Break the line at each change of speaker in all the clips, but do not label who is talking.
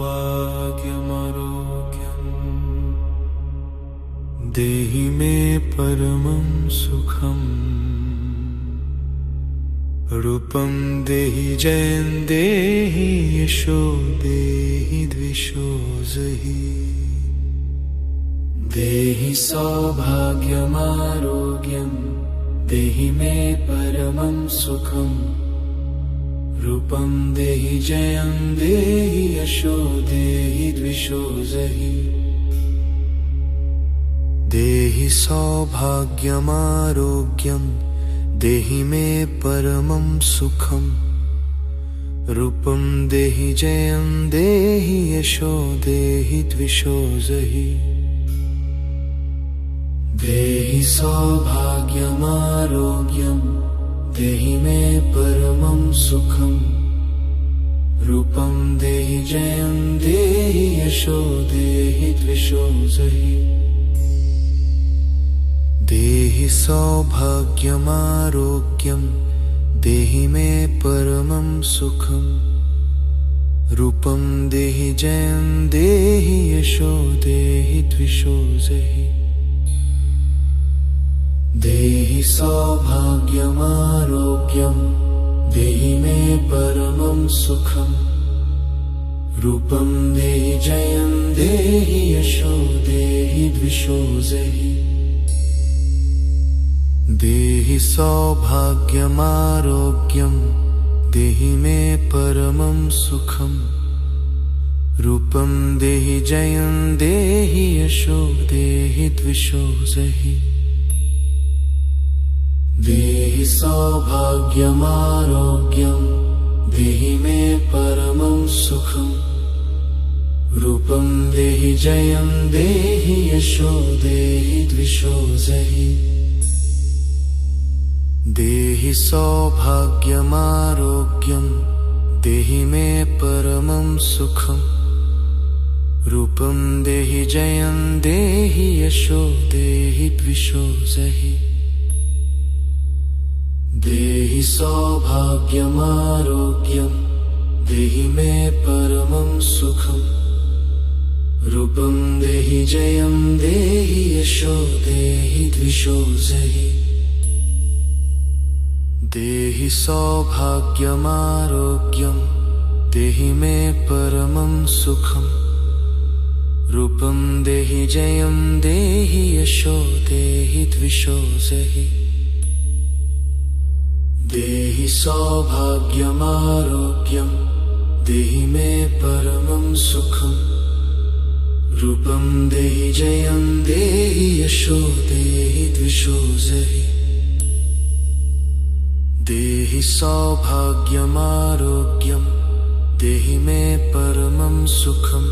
सौभाग्यमारोग्यम् देहि मे परमं सुखम् रूपं देहि जयं देहि यशो देहि द्विषो जहि देहि सौभाग्यमारोग्यम् देहि मे परमं सुखम् रूपं देहि जयं देहि यशो देहि द्विषो जहि देहि सौभाग्यमारोग्यम् देहि मे परमं सुखम् रूपं देहि जयं देहि यशो देहि द्विषो जहि देहि सौभाग्यमारोग्यम् देहि मे परमं सुखम् रूपं देहि जयं देहि यशो देहि द्विषो जहि देहि सौभाग्यमारोग्यम् देहि मे परमं सुखम् रूपं देहि जयं देहि यशो देहि द्विषो जहि देहि सौभाग्यमारोग्यम् देहि मे परमं सुखम् रूपं देहि जयं देहि यशो देहि द्विषो जहि देहि सौभाग्यमारोग्यम् देहि मे परमं सुखम् रूपं देहि जयं देहि यशो देहि द्विषो जहि देहि सौभाग्यमारोग्यम् देहि मे परमं सुखम् रूपं देहि जयं देहि यशो देहि द्विषो जहि देहि सौभाग्यमारोग्यम् देहि मे परमं सुखम् रूपं देहि जयं देहि यशो देहि द्विषो जहि देहि सौभाग्यमारोग्यम् देहि मे परमं सुखम् रूपं देहि जयं देहि यशो देहि द्विषो जहि देहि सौभाग्यमारोग्यम् देहि मे परमं सुखम् रूपं देहि जयं देहि यशो देहि द्विषो जहि देहि सौभाग्यमारोग्यम् देहि मे परमं सुखम् रूपं देहि जयं देहि यशो देहि द्विषो जहि देहि सौभाग्यमारोग्यम् देहि मे परमं सुखम्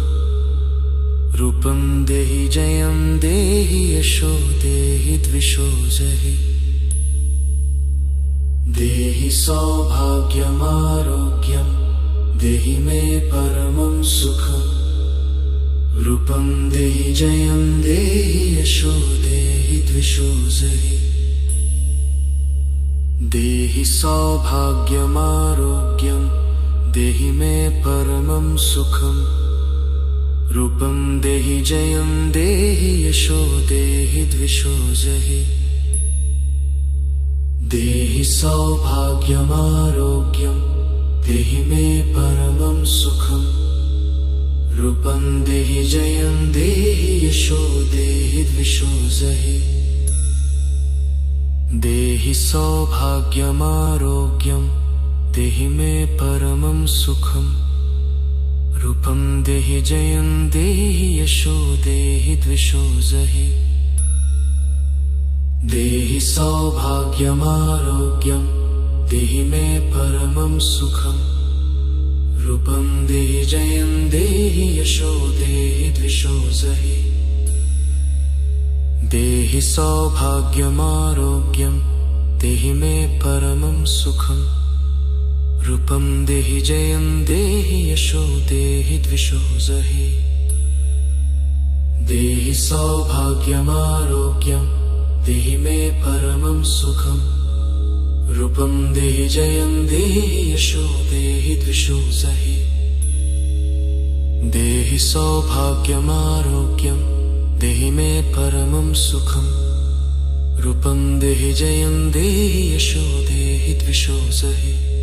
रूपं देहि जयं देहि यशो देहि द्विषो जहि देहि सौभाग्यमारोग्यम् देहि मे परमं सुखम् रूपं देहि जयं देहि यशो देहि द्विषो जहि देहि सौभाग्यमारोग्यम् देहि मे परमं सुखम् रूपं देहि जयं देहि यशो देहि द्विषो जहि देहि सौभाग्यमारोग्यम् देहि मे परमं सुखम् रूपं देहि जयं देहि यशो देहि द्विषो जहि देहि सौभाग्यमारोग्यम् देहि मे परमं सुखम् रूपं देहि जयं देहि यशो देहि द्विषो जहि देहि सौभाग्यमारोग्यम् देहि मे परमं सुखम् रूपं देहि जयं देहि यशो देहि द्विषो जहि देहि सौभाग्यमारोग्यम् देहि मे परमं सुखम् रूपं देहि जयं देहि यशो देहि द्विषो जहि देहि सौभाग्यमारोग्यम् देहि मे परमं सुखम् रूपं देहि जयं देहि यशो देहि द्विषो जहि देहि सौभाग्यमारोग्यं देहि मे परमं सुखं रूपं देहि जयं देहि यशो देहि द्विषो सहि।